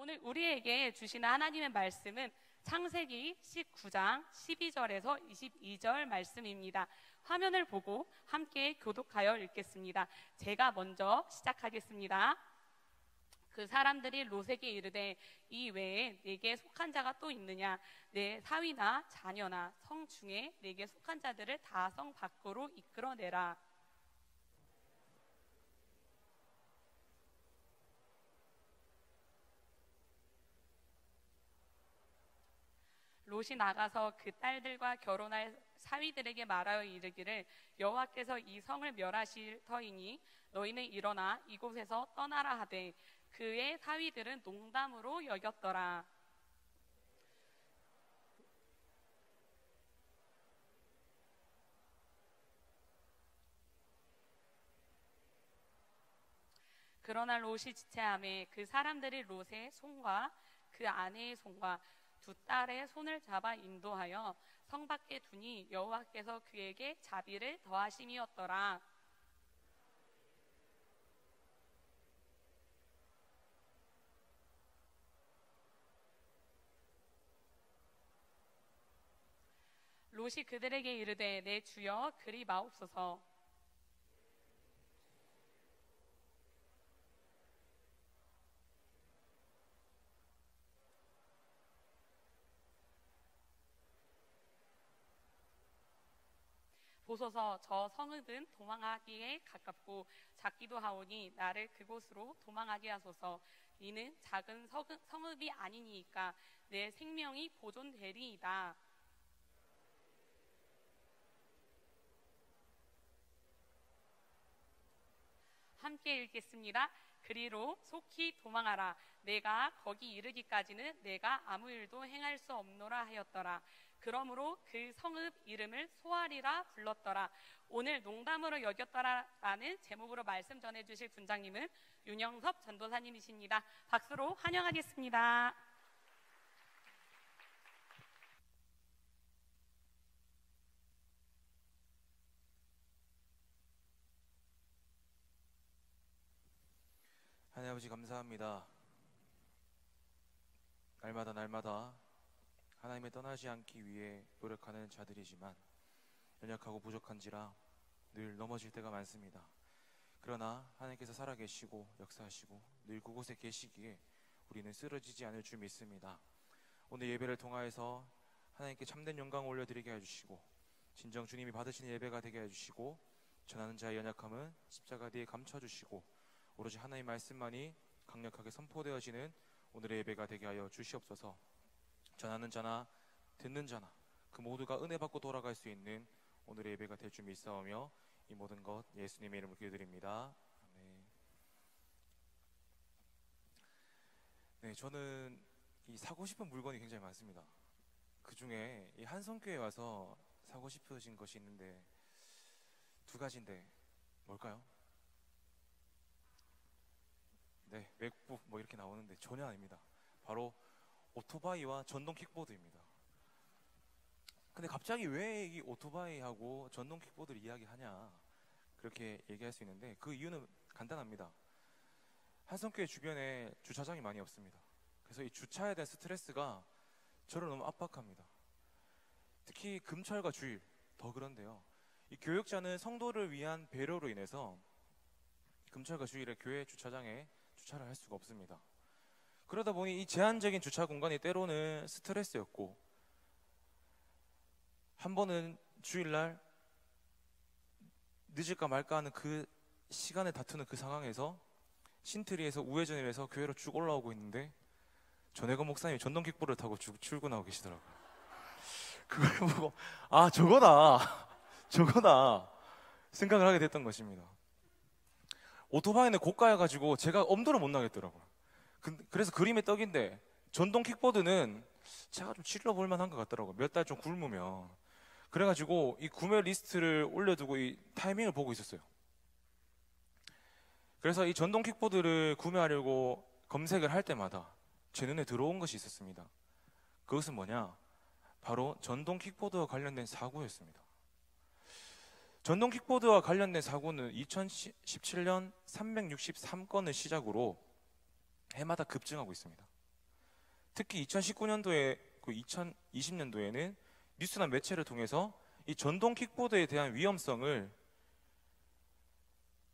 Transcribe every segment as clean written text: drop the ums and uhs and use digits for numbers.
오늘 우리에게 주시는 하나님의 말씀은 창세기 19장 12절에서 22절 말씀입니다. 화면을 보고 함께 교독하여 읽겠습니다. 제가 먼저 시작하겠습니다. 그 사람들이 롯에게 이르되 이 외에 내게 속한 자가 또 있느냐? 내 사위나 자녀나 성 중에 내게 속한 자들을 다 성 밖으로 이끌어내라. 롯이 나가서 그 딸들과 결혼할 사위들에게 말하여 이르기를 여호와께서 이 성을 멸하실 터이니 너희는 일어나 이곳에서 떠나라 하되 그의 사위들은 농담으로 여겼더라. 그러나 롯이 지체하매 그 사람들이 롯의 손과 그 아내의 손과 두 딸의 손을 잡아 인도하여 성 밖에 두니 여호와께서 그에게 자비를 더하심이었더라. 롯이 그들에게 이르되 내 주여 그리 마옵소서. 보소서 저 성읍은 도망하기에 가깝고 작기도 하오니 나를 그곳으로 도망하게 하소서. 이는 작은 성읍이 아니니까 내 생명이 보존되리이다. 함께 읽겠습니다. 그리로 속히 도망하라. 내가 거기 이르기까지는 내가 아무 일도 행할 수 없노라 하였더라. 그러므로 그 성읍 이름을 소알이라 불렀더라. 오늘 농담으로 여겼더라라는 제목으로 말씀 전해주실 군장님은 윤영섭 전도사님이십니다. 박수로 환영하겠습니다. 하나님 아버지 감사합니다. 날마다 하나님을 떠나지 않기 위해 노력하는 자들이지만 연약하고 부족한지라 늘 넘어질 때가 많습니다. 그러나 하나님께서 살아계시고 역사하시고 늘 그곳에 계시기에 우리는 쓰러지지 않을 줄 믿습니다. 오늘 예배를 통하여서 하나님께 참된 영광을 올려드리게 해주시고 진정 주님이 받으시는 예배가 되게 해주시고 전하는 자의 연약함은 십자가 뒤에 감춰주시고 오로지 하나님의 말씀만이 강력하게 선포되어지는 오늘의 예배가 되게 하여 주시옵소서. 전하는 자나 듣는 자나 그 모두가 은혜 받고 돌아갈 수 있는 오늘의 예배가 될 줄 믿사오며 이 모든 것 예수님의 이름으로 기도드립니다. 아멘. 네, 저는 이 사고 싶은 물건이 굉장히 많습니다. 그 중에 이 한성교회 와서 사고 싶으신 것이 있는데 두 가지인데 뭘까요? 네, 맥북 뭐 이렇게 나오는데 전혀 아닙니다. 바로 오토바이와 전동 킥보드입니다. 근데 갑자기 왜 이 오토바이하고 전동 킥보드를 이야기하냐 그렇게 얘기할 수 있는데 그 이유는 간단합니다. 한성교회 주변에 주차장이 많이 없습니다. 그래서 이 주차에 대한 스트레스가 저를 너무 압박합니다. 특히 금철과 주일 더 그런데요. 이 교역자는 성도를 위한 배려로 인해서 금철과 주일에 교회 주차장에 주차를 할 수가 없습니다. 그러다 보니 이 제한적인 주차 공간이 때로는 스트레스였고 한 번은 주일날 늦을까 말까 하는 그 시간에 다투는 그 상황에서 신트리에서 우회전을 해서 교회로 쭉 올라오고 있는데 전혜건 목사님이 전동 킥보드를 타고 쭉 출근하고 계시더라고요. 그걸 보고 아 저거다 생각을 하게 됐던 것입니다. 오토바이는 고가여가지고 제가 엄두를 못 나겠더라고요. 그래서 그림의 떡인데 전동 킥보드는 제가 좀 찔러볼 만한 것 같더라고요. 몇 달 좀 굶으면. 그래가지고 이 구매 리스트를 올려두고 이 타이밍을 보고 있었어요. 그래서 이 전동 킥보드를 구매하려고 검색을 할 때마다 제 눈에 들어온 것이 있었습니다. 그것은 뭐냐? 바로 전동 킥보드와 관련된 사고였습니다. 전동 킥보드와 관련된 사고는 2017년 363건을 시작으로 해마다 급증하고 있습니다. 특히 2019년도에 2020년도에는 뉴스나 매체를 통해서 이 전동 킥보드에 대한 위험성을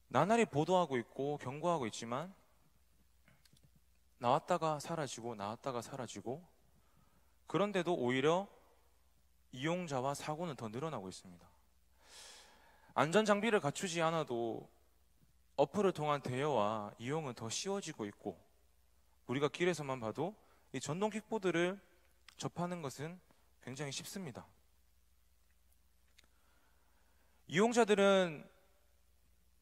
나날이 보도하고 있고 경고하고 있지만 나왔다가 사라지고 나왔다가 사라지고, 그런데도 오히려 이용자와 사고는 더 늘어나고 있습니다. 안전장비를 갖추지 않아도 어플을 통한 대여와 이용은 더 쉬워지고 있고, 우리가 길에서만 봐도 이 전동 킥보드를 접하는 것은 굉장히 쉽습니다. 이용자들은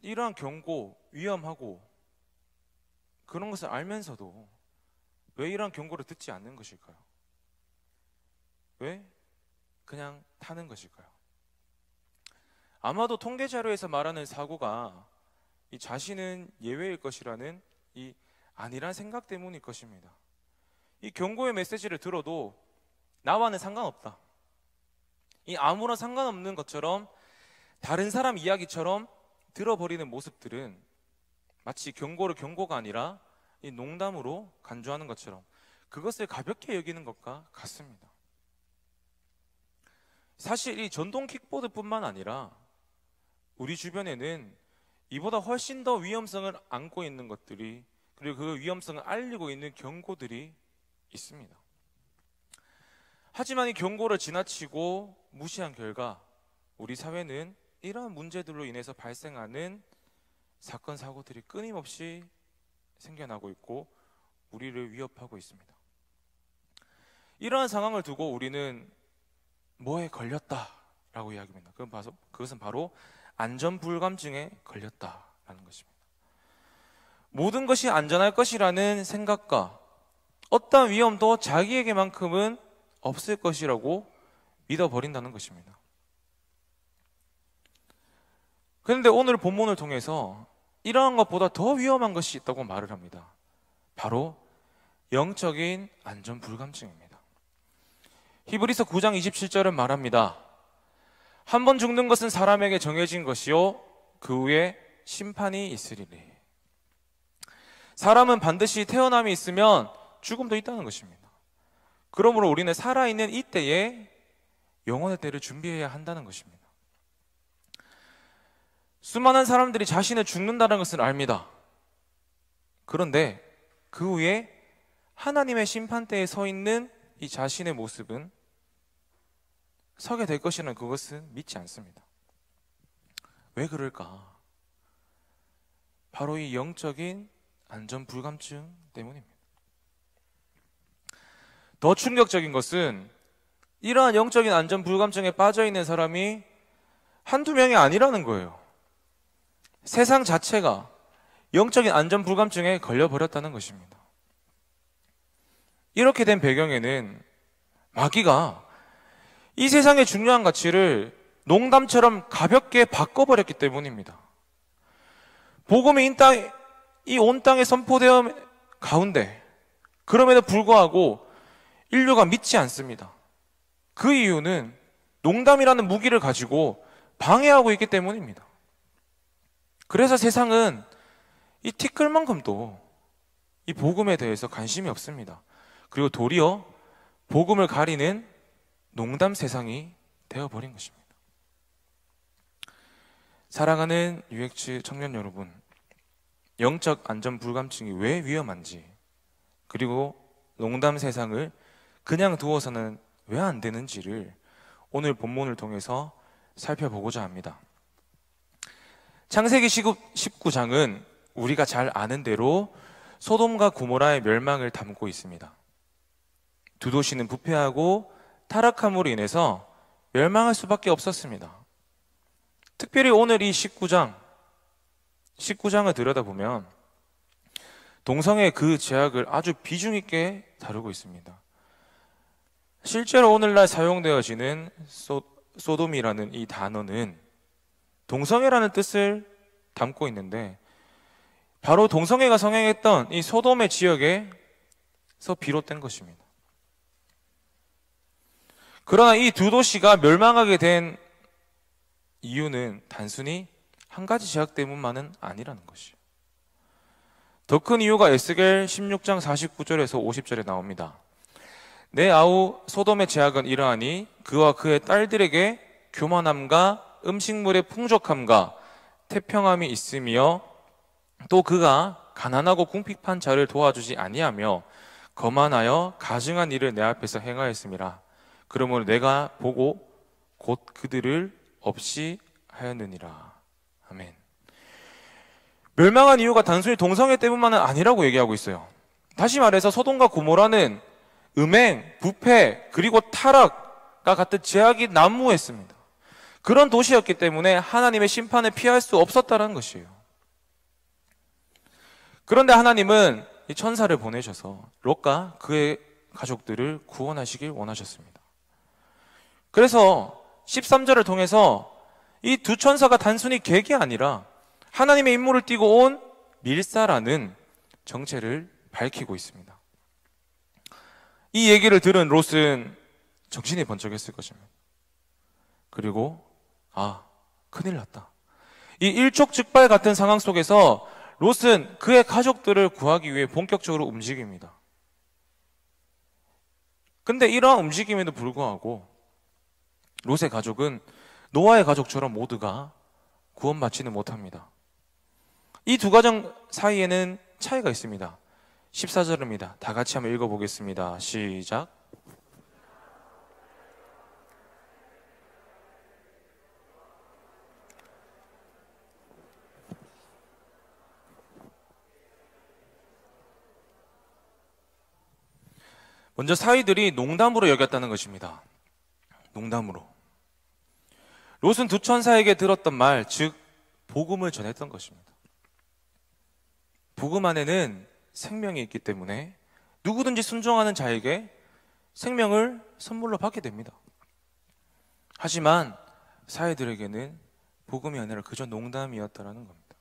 이러한 경고, 위험하고 그런 것을 알면서도 왜 이러한 경고를 듣지 않는 것일까요? 왜 그냥 타는 것일까요? 아마도 통계 자료에서 말하는 사고가 이 자신은 예외일 것이라는 이 아니란 생각 때문일 것입니다. 이 경고의 메시지를 들어도 나와는 상관없다, 이 아무런 상관없는 것처럼 다른 사람 이야기처럼 들어버리는 모습들은 마치 경고를 경고가 아니라 이 농담으로 간주하는 것처럼 그것을 가볍게 여기는 것과 같습니다. 사실 이 전동 킥보드뿐만 아니라 우리 주변에는 이보다 훨씬 더 위험성을 안고 있는 것들이, 그리고 그 위험성을 알리고 있는 경고들이 있습니다. 하지만 이 경고를 지나치고 무시한 결과 우리 사회는 이러한 문제들로 인해서 발생하는 사건, 사고들이 끊임없이 생겨나고 있고 우리를 위협하고 있습니다. 이러한 상황을 두고 우리는 뭐에 걸렸다라고 이야기합니다. 그것은 바로 안전불감증에 걸렸다라는 것입니다. 모든 것이 안전할 것이라는 생각과 어떠한 위험도 자기에게만큼은 없을 것이라고 믿어버린다는 것입니다. 그런데 오늘 본문을 통해서 이러한 것보다 더 위험한 것이 있다고 말을 합니다. 바로 영적인 안전불감증입니다. 히브리서 9장 27절은 말합니다. 한 번 죽는 것은 사람에게 정해진 것이요 그 후에 심판이 있으리니. 사람은 반드시 태어남이 있으면 죽음도 있다는 것입니다. 그러므로 우리는 살아있는 이때에 영원의 때를 준비해야 한다는 것입니다. 수많은 사람들이 자신을 죽는다는 것을 압니다. 그런데 그 후에 하나님의 심판대에 서 있는 이 자신의 모습은 서게 될 것이라는 그것은 믿지 않습니다. 왜 그럴까? 바로 이 영적인 안전불감증 때문입니다. 더 충격적인 것은 이러한 영적인 안전불감증에 빠져있는 사람이 한두 명이 아니라는 거예요. 세상 자체가 영적인 안전불감증에 걸려버렸다는 것입니다. 이렇게 된 배경에는 마귀가 이 세상의 중요한 가치를 농담처럼 가볍게 바꿔버렸기 때문입니다. 복음이 이 온 땅에 선포되어 가운데 그럼에도 불구하고 인류가 믿지 않습니다. 그 이유는 농담이라는 무기를 가지고 방해하고 있기 때문입니다. 그래서 세상은 이 티끌만큼도 이 복음에 대해서 관심이 없습니다. 그리고 도리어 복음을 가리는 농담 세상이 되어버린 것입니다. 사랑하는 UX 청년 여러분, 영적 안전불감증이 왜 위험한지, 그리고 농담 세상을 그냥 두어서는 왜 안 되는지를 오늘 본문을 통해서 살펴보고자 합니다. 창세기 19장은 우리가 잘 아는 대로 소돔과 고모라의 멸망을 담고 있습니다. 두 도시는 부패하고 타락함으로 인해서 멸망할 수밖에 없었습니다. 특별히 오늘 이 19장을 들여다보면 동성애의 그 죄악을 아주 비중 있게 다루고 있습니다. 실제로 오늘날 사용되어지는 소돔이라는 이 단어는 동성애라는 뜻을 담고 있는데 바로 동성애가 성행했던 이 소돔의 지역에서 비롯된 것입니다. 그러나 이 두 도시가 멸망하게 된 이유는 단순히 한 가지 죄악 때문만은 아니라는 것이에요. 더 큰 이유가 에스겔 16장 49절에서 50절에 나옵니다. 내 아우 소돔의 제약은 이러하니 그와 그의 딸들에게 교만함과 음식물의 풍족함과 태평함이 있으며 또 그가 가난하고 궁핍한 자를 도와주지 아니하며 거만하여 가증한 일을 내 앞에서 행하였음이라. 그러므로 내가 보고 곧 그들을 없이 하였느니라. 아멘. 멸망한 이유가 단순히 동성애 때문만은 아니라고 얘기하고 있어요. 다시 말해서 소돔과 고모라는 음행, 부패, 그리고 타락과 같은 제약이 난무했습니다. 그런 도시였기 때문에 하나님의 심판을 피할 수 없었다는 것이에요. 그런데 하나님은 이 천사를 보내셔서 롯과 그의 가족들을 구원하시길 원하셨습니다. 그래서 13절을 통해서 이 두 천사가 단순히 객이 아니라 하나님의 임무를 띠고 온 밀사라는 정체를 밝히고 있습니다. 이 얘기를 들은 롯은 정신이 번쩍했을 것입니다. 그리고 큰일 났다. 이 일촉즉발 같은 상황 속에서 롯은 그의 가족들을 구하기 위해 본격적으로 움직입니다. 근데 이러한 움직임에도 불구하고 롯의 가족은 노아의 가족처럼 모두가 구원받지는 못합니다. 이 두 가정 사이에는 차이가 있습니다. 14절입니다. 다 같이 한번 읽어보겠습니다. 시작. 먼저 사위들이 농담으로 여겼다는 것입니다. 농담으로. 롯은 두 천사에게 들었던 말, 즉 복음을 전했던 것입니다. 복음 안에는 생명이 있기 때문에 누구든지 순종하는 자에게 생명을 선물로 받게 됩니다. 하지만 사위들에게는 복음이 아니라 그저 농담이었다라는 겁니다.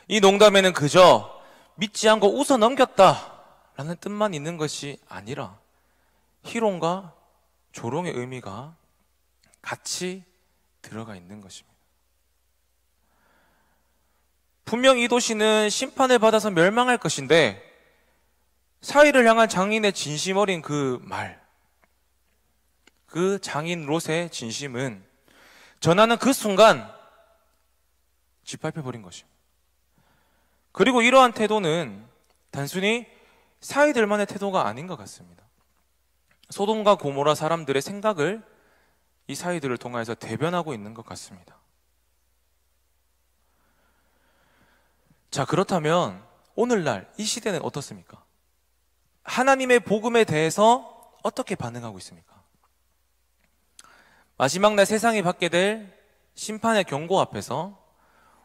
이 농담에는 그저 믿지 않고 웃어 넘겼다 라는 뜻만 있는 것이 아니라 희롱과 조롱의 의미가 같이 들어가 있는 것입니다. 분명 이 도시는 심판을 받아서 멸망할 것인데 사위를 향한 장인의 진심 어린 그 말, 그 장인 롯의 진심은 전하는 그 순간 짓밟혀버린 것입니다. 그리고 이러한 태도는 단순히 사위들만의 태도가 아닌 것 같습니다. 소돔과 고모라 사람들의 생각을 이 사위들을 통해서 대변하고 있는 것 같습니다. 자, 그렇다면 오늘날 이 시대는 어떻습니까? 하나님의 복음에 대해서 어떻게 반응하고 있습니까? 마지막 날 세상이 받게 될 심판의 경고 앞에서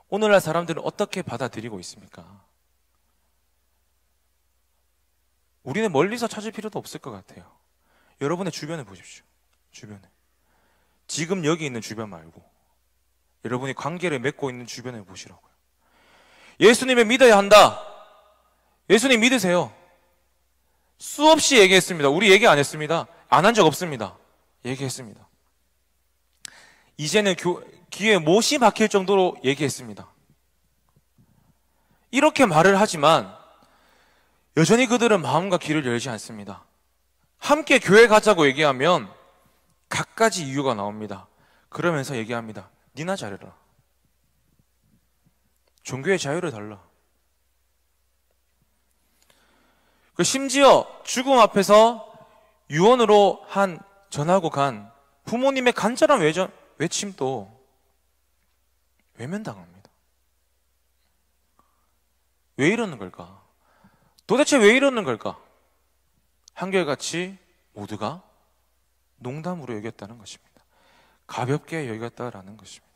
오늘날 사람들은 어떻게 받아들이고 있습니까? 우리는 멀리서 찾을 필요도 없을 것 같아요. 여러분의 주변을 보십시오. 주변에. 지금 여기 있는 주변 말고 여러분이 관계를 맺고 있는 주변을 보시라고요. 예수님을 믿어야 한다. 예수님 믿으세요. 수없이 얘기했습니다. 우리 얘기 안 했습니다. 안 한 적 없습니다. 얘기했습니다. 이제는 귀에 못이 박힐 정도로 얘기했습니다. 이렇게 말을 하지만 여전히 그들은 마음과 귀를 열지 않습니다. 함께 교회 가자고 얘기하면 갖가지 이유가 나옵니다. 그러면서 얘기합니다. 니나 잘해라. 종교의 자유를 달라. 심지어 죽음 앞에서 유언으로 전하고 간 부모님의 간절한 외침도 외면당합니다. 왜 이러는 걸까? 도대체 왜 이러는 걸까? 한결같이 모두가 농담으로 여겼다는 것입니다. 가볍게 여겼다라는 것입니다.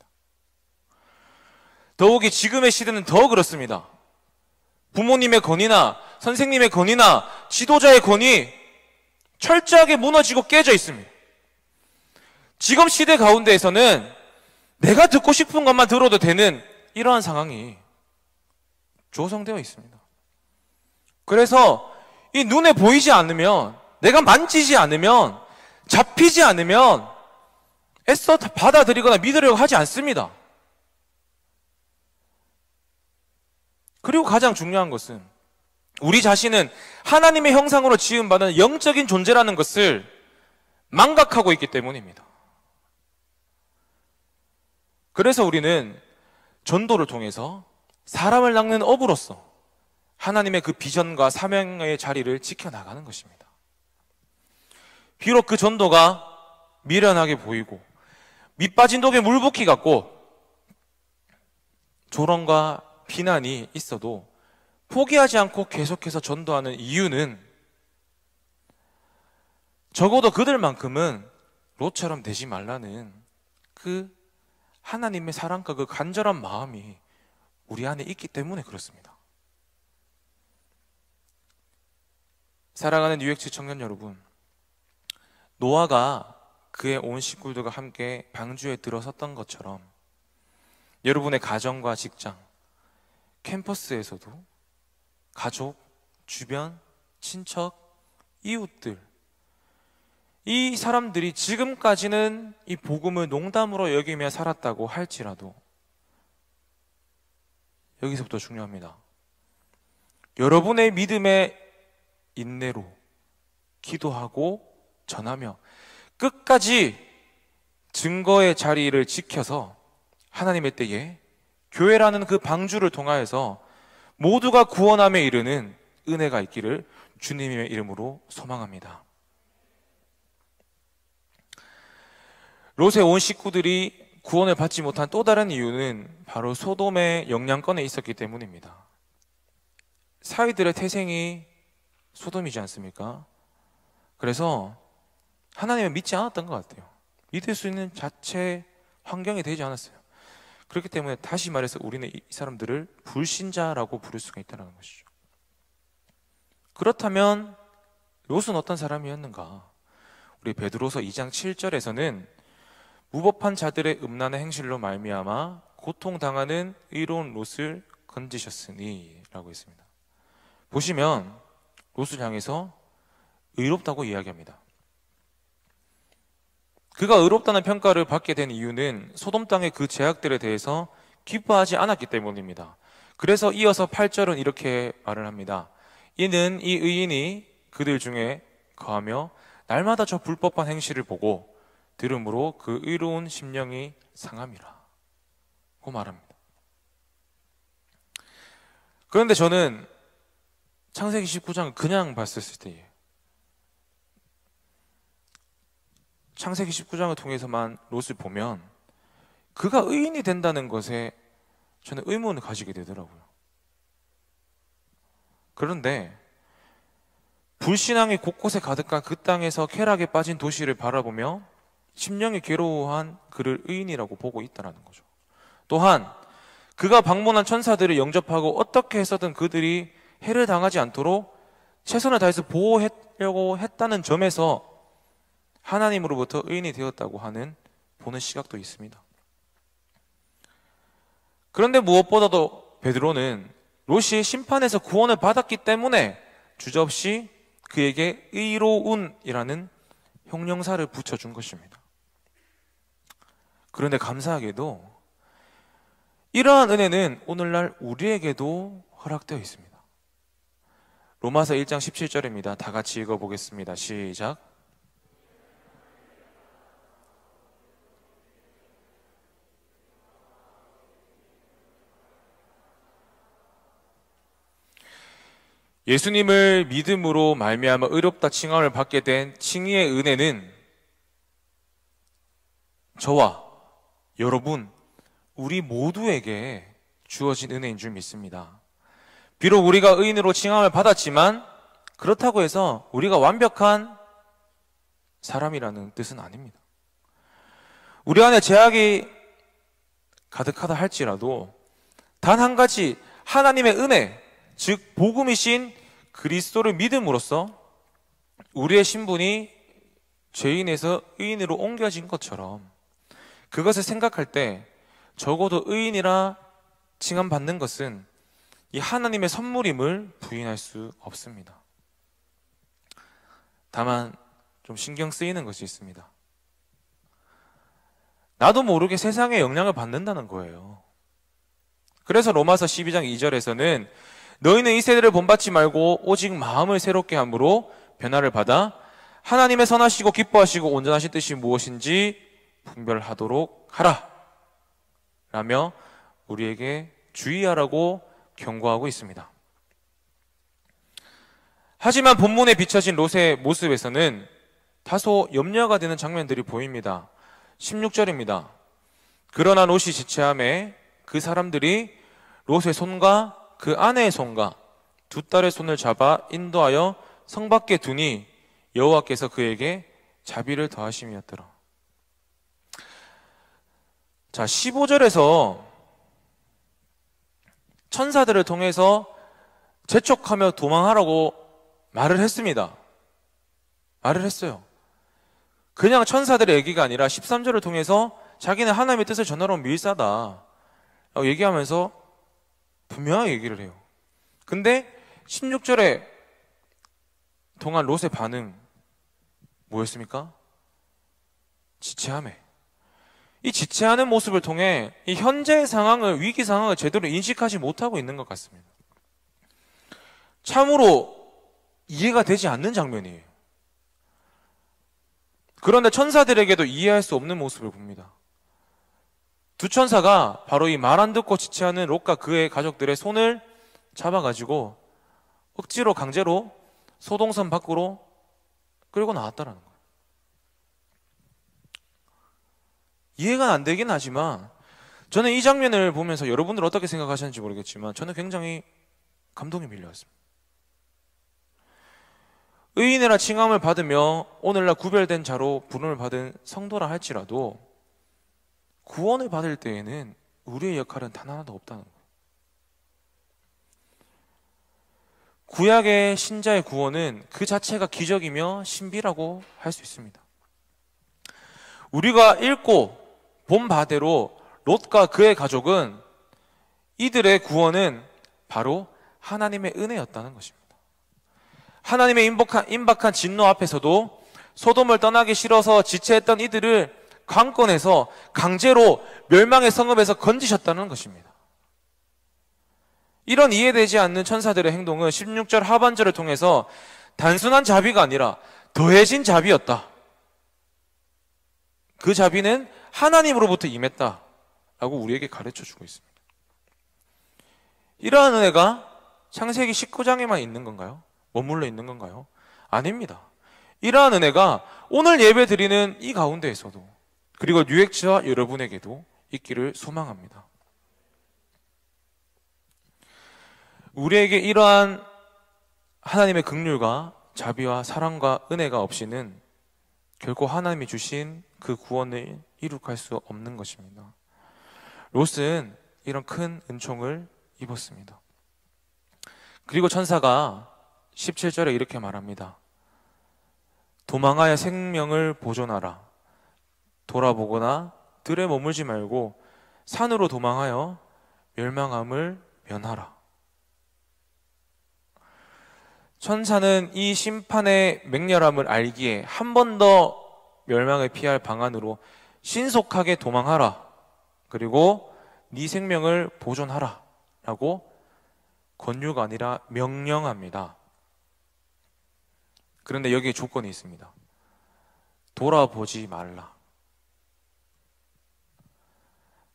더욱이 지금의 시대는 더 그렇습니다. 부모님의 권위나 선생님의 권위나 지도자의 권위 철저하게 무너지고 깨져 있습니다. 지금 시대 가운데에서는 내가 듣고 싶은 것만 들어도 되는 이러한 상황이 조성되어 있습니다. 그래서 이 눈에 보이지 않으면, 내가 만지지 않으면, 잡히지 않으면 애써 받아들이거나 믿으려고 하지 않습니다. 그리고 가장 중요한 것은 우리 자신은 하나님의 형상으로 지음받은 영적인 존재라는 것을 망각하고 있기 때문입니다. 그래서 우리는 전도를 통해서 사람을 낚는 어부로서 하나님의 그 비전과 사명의 자리를 지켜나가는 것입니다. 비록 그 전도가 미련하게 보이고 밑빠진 독에 물 붓기 같고 조롱과 비난이 있어도 포기하지 않고 계속해서 전도하는 이유는 적어도 그들만큼은 롯처럼 되지 말라는 그 하나님의 사랑과 그 간절한 마음이 우리 안에 있기 때문에 그렇습니다. 사랑하는 UX 청년 여러분, 노아가 그의 온 식구들과 함께 방주에 들어섰던 것처럼 여러분의 가정과 직장, 캠퍼스에서도 가족, 주변, 친척, 이웃들, 이 사람들이 지금까지는 이 복음을 농담으로 여기며 살았다고 할지라도 여기서부터 중요합니다. 여러분의 믿음의 인내로 기도하고 전하며 끝까지 증거의 자리를 지켜서 하나님의 때에 교회라는 그 방주를 통하여서 모두가 구원함에 이르는 은혜가 있기를 주님의 이름으로 소망합니다. 롯의 온 식구들이 구원을 받지 못한 또 다른 이유는 바로 소돔의 영향권에 있었기 때문입니다. 사위들의 태생이 소돔이지 않습니까? 그래서 하나님을 믿지 않았던 것 같아요. 믿을 수 있는 자체 환경이 되지 않았어요. 그렇기 때문에 다시 말해서 우리는 이 사람들을 불신자라고 부를 수가 있다는 것이죠. 그렇다면 롯은 어떤 사람이었는가? 우리 베드로서 2장 7절에서는 무법한 자들의 음란한 행실로 말미암아 고통당하는 의로운 롯을 건지셨으니 라고 했습니다. 보시면 롯을 향해서 의롭다고 이야기합니다. 그가 의롭다는 평가를 받게 된 이유는 소돔 땅의 그 죄악들에 대해서 기뻐하지 않았기 때문입니다. 그래서 이어서 8절은 이렇게 말을 합니다. 이는 이 의인이 그들 중에 거하며 날마다 저 불법한 행실을 보고 들음으로 그 의로운 심령이 상함이라 고 말합니다. 그런데 저는 창세기 19장을 그냥 봤었을 때에 창세기 19장을 통해서만 롯을 보면 그가 의인이 된다는 것에 저는 의문을 가지게 되더라고요. 그런데 불신앙이 곳곳에 가득한 그 땅에서 쾌락에 빠진 도시를 바라보며 심령이 괴로워한 그를 의인이라고 보고 있다는 거죠. 또한 그가 방문한 천사들을 영접하고 어떻게 해서든 그들이 해를 당하지 않도록 최선을 다해서 보호하려고 했다는 점에서 하나님으로부터 의인이 되었다고 하는 보는 시각도 있습니다. 그런데 무엇보다도 베드로는 롯이 심판에서 구원을 받았기 때문에 주저없이 그에게 의로운이라는 형용사를 붙여준 것입니다. 그런데 감사하게도 이러한 은혜는 오늘날 우리에게도 허락되어 있습니다. 로마서 1장 17절입니다. 다 같이 읽어보겠습니다. 시작. 예수님을 믿음으로 말미암아 의롭다 칭함을 받게 된 칭의의 은혜는 저와 여러분, 우리 모두에게 주어진 은혜인 줄 믿습니다. 비록 우리가 의인으로 칭함을 받았지만 그렇다고 해서 우리가 완벽한 사람이라는 뜻은 아닙니다. 우리 안에 죄악이 가득하다 할지라도 단 한 가지 하나님의 은혜, 즉 복음이신 그리스도를 믿음으로써 우리의 신분이 죄인에서 의인으로 옮겨진 것처럼 그것을 생각할 때 적어도 의인이라 칭함받는 것은 이 하나님의 선물임을 부인할 수 없습니다. 다만 좀 신경 쓰이는 것이 있습니다. 나도 모르게 세상의 영향을 받는다는 거예요. 그래서 로마서 12장 2절에서는 너희는 이 세대를 본받지 말고 오직 마음을 새롭게 함으로 변화를 받아 하나님의 선하시고 기뻐하시고 온전하신 뜻이 무엇인지 분별하도록 하라 라며 우리에게 주의하라고 경고하고 있습니다. 하지만 본문에 비춰진 롯의 모습에서는 다소 염려가 되는 장면들이 보입니다. 16절입니다. 그러나 롯이 지체하매 그 사람들이 롯의 손과 그 아내의 손과 두 딸의 손을 잡아 인도하여 성 밖에 두니 여호와께서 그에게 자비를 더하심이었더라. 자, 15절에서 천사들을 통해서 재촉하며 도망하라고 말을 했습니다. 말을 했어요. 그냥 천사들의 얘기가 아니라 13절을 통해서 자기는 하나님의 뜻을 전하러 온 밀사다 라고 얘기하면서 분명하게 얘기를 해요. 근데 16절에 동안 롯의 반응 뭐였습니까? 지체하며. 이 지체하는 모습을 통해 이 현재의 상황을, 위기 상황을 제대로 인식하지 못하고 있는 것 같습니다. 참으로 이해가 되지 않는 장면이에요. 그런데 천사들에게도 이해할 수 없는 모습을 봅니다. 두 천사가 바로 이 말 안 듣고 지체하는 롯과 그의 가족들의 손을 잡아가지고 억지로 강제로 소동선 밖으로 끌고 나왔다라는 거예요. 이해가 안 되긴 하지만 저는 이 장면을 보면서 여러분들 어떻게 생각하시는지 모르겠지만 저는 굉장히 감동이 밀려왔습니다. 의인이라 칭함을 받으며 오늘날 구별된 자로 부름을 받은 성도라 할지라도 구원을 받을 때에는 우리의 역할은 단 하나도 없다는 거예요. 구약의 신자의 구원은 그 자체가 기적이며 신비라고 할 수 있습니다. 우리가 읽고 본 바대로 롯과 그의 가족은 이들의 구원은 바로 하나님의 은혜였다는 것입니다. 하나님의 임박한 진노 앞에서도 소돔을 떠나기 싫어서 지체했던 이들을 강권해서 강제로 멸망의 성읍에서 건지셨다는 것입니다. 이런 이해되지 않는 천사들의 행동은 16절 하반절을 통해서 단순한 자비가 아니라 더해진 자비였다. 그 자비는 하나님으로부터 임했다라고 우리에게 가르쳐주고 있습니다. 이러한 은혜가 창세기 19장에만 있는 건가요? 머물러 있는 건가요? 아닙니다. 이러한 은혜가 오늘 예배 드리는 이 가운데에서도 그리고 뉴액츠와 여러분에게도 있기를 소망합니다. 우리에게 이러한 하나님의 긍휼과 자비와 사랑과 은혜가 없이는 결코 하나님이 주신 그 구원을 이룩할 수 없는 것입니다. 롯은 이런 큰 은총을 입었습니다. 그리고 천사가 17절에 이렇게 말합니다. 도망하여 생명을 보존하라. 돌아보거나 들에 머물지 말고 산으로 도망하여 멸망함을 면하라. 천사는 이 심판의 맹렬함을 알기에 한 번 더 멸망을 피할 방안으로 신속하게 도망하라. 그리고 네 생명을 보존하라 라고 권유가 아니라 명령합니다. 그런데 여기에 조건이 있습니다. 돌아보지 말라.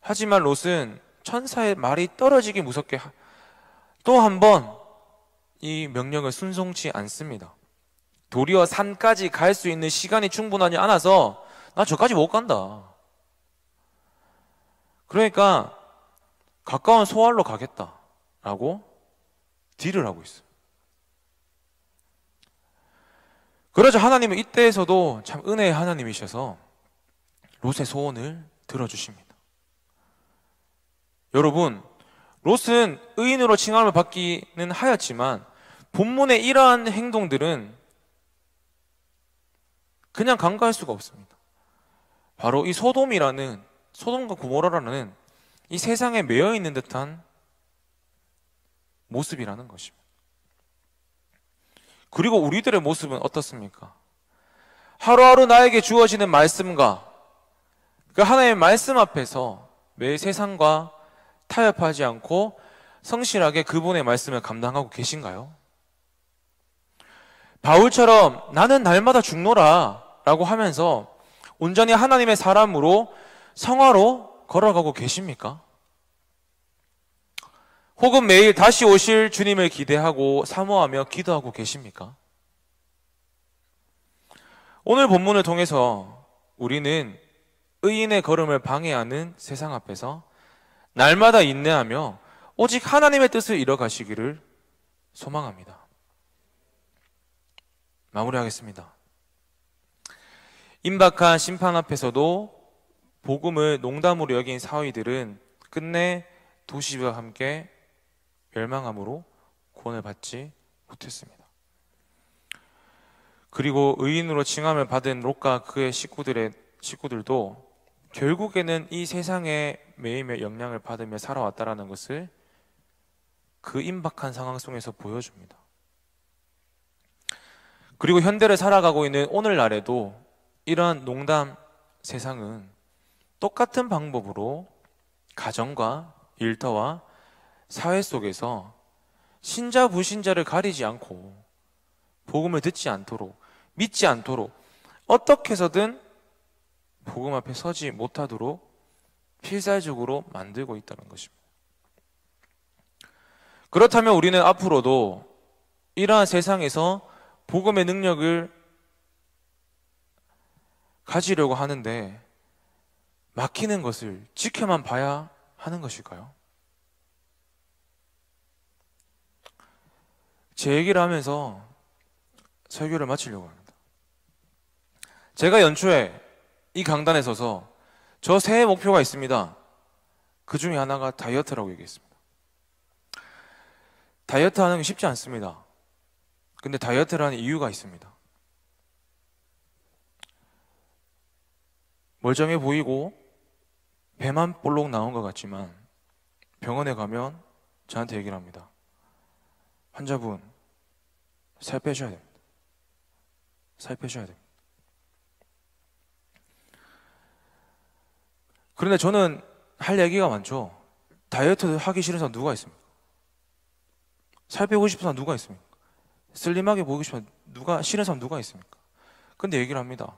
하지만 롯은 천사의 말이 떨어지기 무섭게 또 한 번 이 명령을 순종치 않습니다. 도리어 산까지 갈 수 있는 시간이 충분하지 않아서 나 저까지 못 간다. 그러니까 가까운 소알로 가겠다라고 딜을 하고 있어요. 그러자 하나님은 이때에서도 참 은혜의 하나님이셔서 롯의 소원을 들어주십니다. 여러분, 롯은 의인으로 칭함을 받기는 하였지만 본문의 이러한 행동들은 그냥 간과할 수가 없습니다. 바로 이 소돔과 고모라라는 이 세상에 매여 있는 듯한 모습이라는 것입니다. 그리고 우리들의 모습은 어떻습니까? 하루하루 나에게 주어지는 말씀과 그 하나님의 말씀 앞에서 매 세상과 타협하지 않고 성실하게 그분의 말씀을 감당하고 계신가요? 바울처럼 나는 날마다 죽노라 라고 하면서 온전히 하나님의 사람으로 성화로 걸어가고 계십니까? 혹은 매일 다시 오실 주님을 기대하고 사모하며 기도하고 계십니까? 오늘 본문을 통해서 우리는 의인의 걸음을 방해하는 세상 앞에서 날마다 인내하며 오직 하나님의 뜻을 이뤄가시기를 소망합니다. 마무리하겠습니다. 임박한 심판 앞에서도 복음을 농담으로 여긴 사위들은 끝내 도시와 함께 멸망함으로 구원을 받지 못했습니다. 그리고 의인으로 칭함을 받은 롯과 그의 식구들도 결국에는 이 세상의 매임의 영향을 받으며 살아왔다라는 것을 그 임박한 상황 속에서 보여줍니다. 그리고 현대를 살아가고 있는 오늘날에도 이러한 농담 세상은 똑같은 방법으로 가정과 일터와 사회 속에서 신자 불신자를 가리지 않고 복음을 듣지 않도록, 믿지 않도록 어떻게 해서든 복음 앞에 서지 못하도록 필살적으로 만들고 있다는 것입니다. 그렇다면 우리는 앞으로도 이러한 세상에서 복음의 능력을 가지려고 하는데 막히는 것을 지켜만 봐야 하는 것일까요? 제 얘기를 하면서 설교를 마치려고 합니다. 제가 연초에 이 강단에 서서 저 새해 목표가 있습니다. 그 중에 하나가 다이어트라고 얘기했습니다. 다이어트 하는 게 쉽지 않습니다. 근데 다이어트를 하는 이유가 있습니다. 멀쩡해 보이고 배만 볼록 나온 것 같지만 병원에 가면 저한테 얘기를 합니다. 환자분, 살 빼셔야 됩니다. 살 빼셔야 됩니다. 그런데 저는 할 얘기가 많죠. 다이어트 하기 싫은 사람 누가 있습니까? 살 빼고 싶은 사람 누가 있습니까? 슬림하게 보이고 싶은 누가 싫은 사람 누가 있습니까? 근데 얘기를 합니다.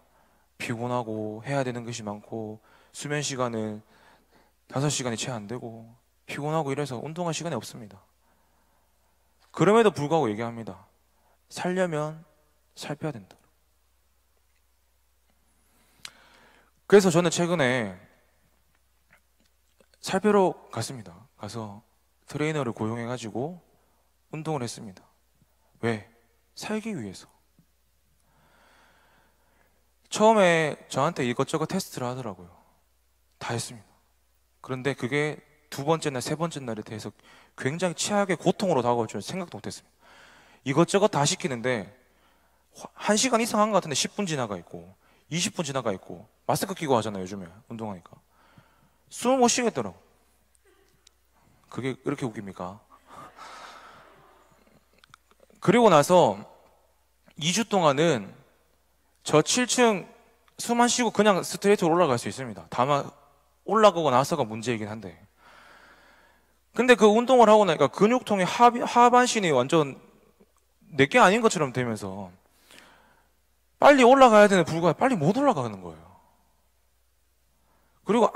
피곤하고 해야 되는 것이 많고 수면 시간은 5시간이 채 안 되고 피곤하고 이래서 운동할 시간이 없습니다. 그럼에도 불구하고 얘기합니다. 살려면 살 빼야 된다. 그래서 저는 최근에 살 빼러 갔습니다. 가서 트레이너를 고용해가지고 운동을 했습니다. 왜? 살기 위해서. 처음에 저한테 이것저것 테스트를 하더라고요. 다 했습니다. 그런데 그게 두 번째나 세 번째 날에 대해서 굉장히 치아하게 고통으로 다가올 줄 생각도 못했습니다. 이것저것 다 시키는데 1시간 이상 한 것 같은데 10분 지나가 있고 20분 지나가 있고 마스크 끼고 하잖아요. 요즘에 운동하니까 숨을 못 쉬겠더라고. 그게 이렇게 웃깁니까? 그리고 나서 2주 동안은 저 7층 숨 안 쉬고 그냥 스트레이트로 올라갈 수 있습니다. 다만 올라가고 나서가 문제이긴 한데, 근데 그 운동을 하고 나니까 근육통이 하반신이 완전 내게 아닌 것처럼 되면서 빨리 올라가야 되는 불구하고 빨리 못 올라가는 거예요. 그리고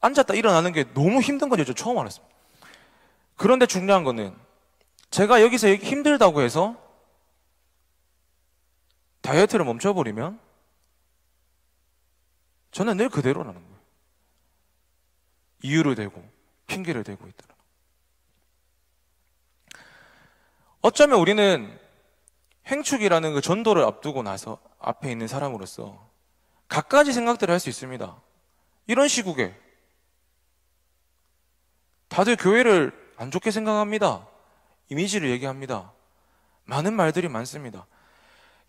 앉았다 일어나는 게 너무 힘든 건지 처음 알았습니다. 그런데 중요한 거는 제가 여기서 힘들다고 해서 다이어트를 멈춰버리면 저는 늘 그대로라는 거예요. 이유를 대고 핑계를 대고 있더라. 어쩌면 우리는 행축이라는 그 전도를 앞두고 나서 앞에 있는 사람으로서 갖가지 생각들을 할 수 있습니다. 이런 시국에 다들 교회를 안 좋게 생각합니다. 이미지를 얘기합니다. 많은 말들이 많습니다.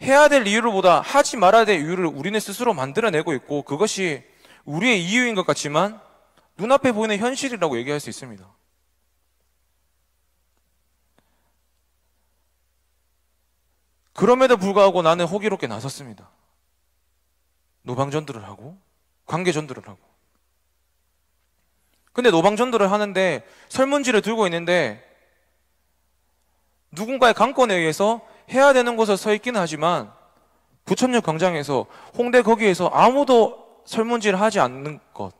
해야 될 이유보다 하지 말아야 될 이유를 우리는 스스로 만들어내고 있고 그것이 우리의 이유인 것 같지만 눈앞에 보이는 현실이라고 얘기할 수 있습니다. 그럼에도 불구하고 나는 호기롭게 나섰습니다. 노방전도를 하고 관계전도를 하고 근데 노방전도를 하는데 설문지를 들고 있는데 누군가의 강권에 의해서 해야 되는 곳에 서 있기는 하지만 부천역 광장에서 홍대 거기에서 아무도 설문지를 하지 않는 것,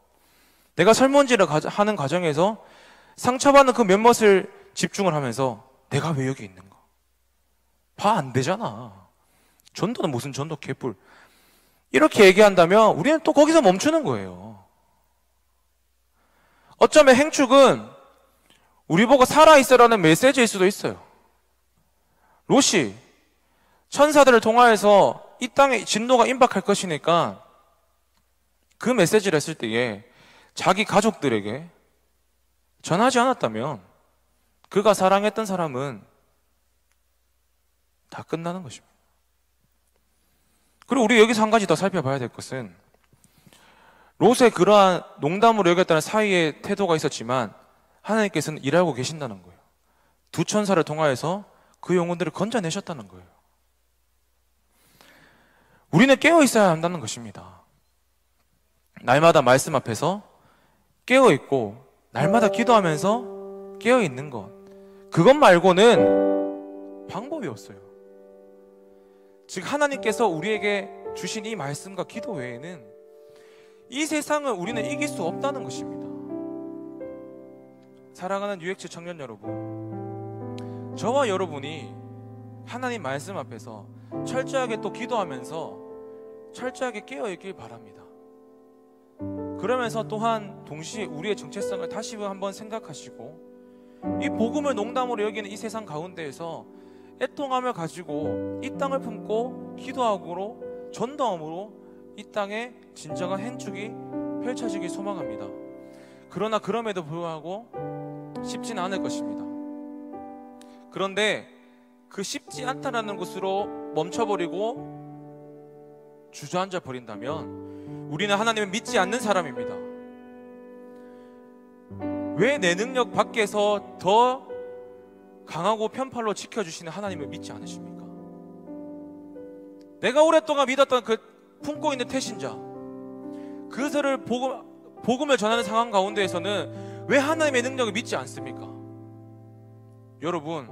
내가 설문지를 하는 과정에서 상처받는 그 몇몇을 집중을 하면서 내가 왜 여기 있는가? 봐, 안 되잖아. 전도는 무슨 전도 개뿔. 이렇게 얘기한다면 우리는 또 거기서 멈추는 거예요. 어쩌면 행축은 우리 보고 살아있어라는 메시지일 수도 있어요. 롯이 천사들을 통하여서 이 땅에 진노가 임박할 것이니까 그 메시지를 했을 때에 자기 가족들에게 전하지 않았다면 그가 사랑했던 사람은 다 끝나는 것입니다. 그리고 우리 여기서 한 가지 더 살펴봐야 될 것은 롯의 그러한 농담으로 여겼다는 사이의 태도가 있었지만 하나님께서는 일하고 계신다는 거예요. 두 천사를 통하여서 그 영혼들을 건져내셨다는 거예요. 우리는 깨어 있어야 한다는 것입니다. 날마다 말씀 앞에서 깨어 있고 날마다 기도하면서 깨어 있는 것, 그것 말고는 방법이 없어요. 즉 하나님께서 우리에게 주신 이 말씀과 기도 외에는 이 세상을 우리는 이길 수 없다는 것입니다. 사랑하는 UX 청년 여러분, 저와 여러분이 하나님 말씀 앞에서 철저하게 또 기도하면서 철저하게 깨어있길 바랍니다. 그러면서 또한 동시에 우리의 정체성을 다시 한번 생각하시고 이 복음을 농담으로 여기는 이 세상 가운데에서 애통함을 가지고 이 땅을 품고 기도하고 전도함으로 이 땅에 진정한 행축이 펼쳐지길 소망합니다. 그러나 그럼에도 불구하고 쉽지는 않을 것입니다. 그런데 그 쉽지 않다라는 것으로 멈춰버리고 주저앉아 버린다면 우리는 하나님을 믿지 않는 사람입니다. 왜 내 능력 밖에서 더 강하고 편팔로 지켜주시는 하나님을 믿지 않으십니까? 내가 오랫동안 믿었던 그 품고 있는 태신자, 그들을 복음을 전하는 상황 가운데에서는 왜 하나님의 능력을 믿지 않습니까? 여러분,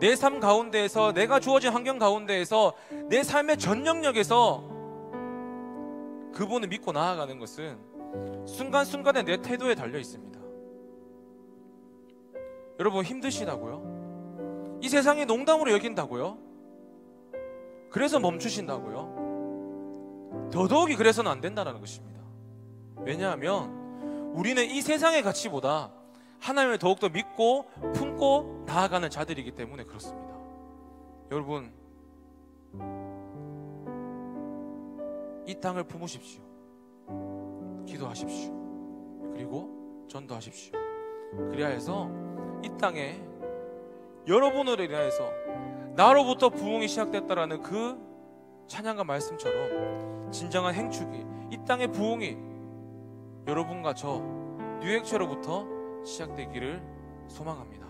내 삶 가운데에서, 내가 주어진 환경 가운데에서, 내 삶의 전 영역에서 그분을 믿고 나아가는 것은 순간순간에 내 태도에 달려 있습니다. 여러분, 힘드시다고요? 이 세상이 농담으로 여긴다고요? 그래서 멈추신다고요? 더더욱이 그래서는 안 된다는 것입니다. 왜냐하면 우리는 이 세상의 가치보다 하나님을 더욱더 믿고 품고 나아가는 자들이기 때문에 그렇습니다. 여러분, 이 땅을 품으십시오. 기도하십시오. 그리고 전도하십시오. 그래야 해서 이 땅에 여러분으로 인하여서 나로부터 부흥이 시작됐다라는 그 찬양과 말씀처럼 진정한 행축이, 이 땅의 부흥이 여러분과 저 뉴액처로부터 시작되기를 소망합니다.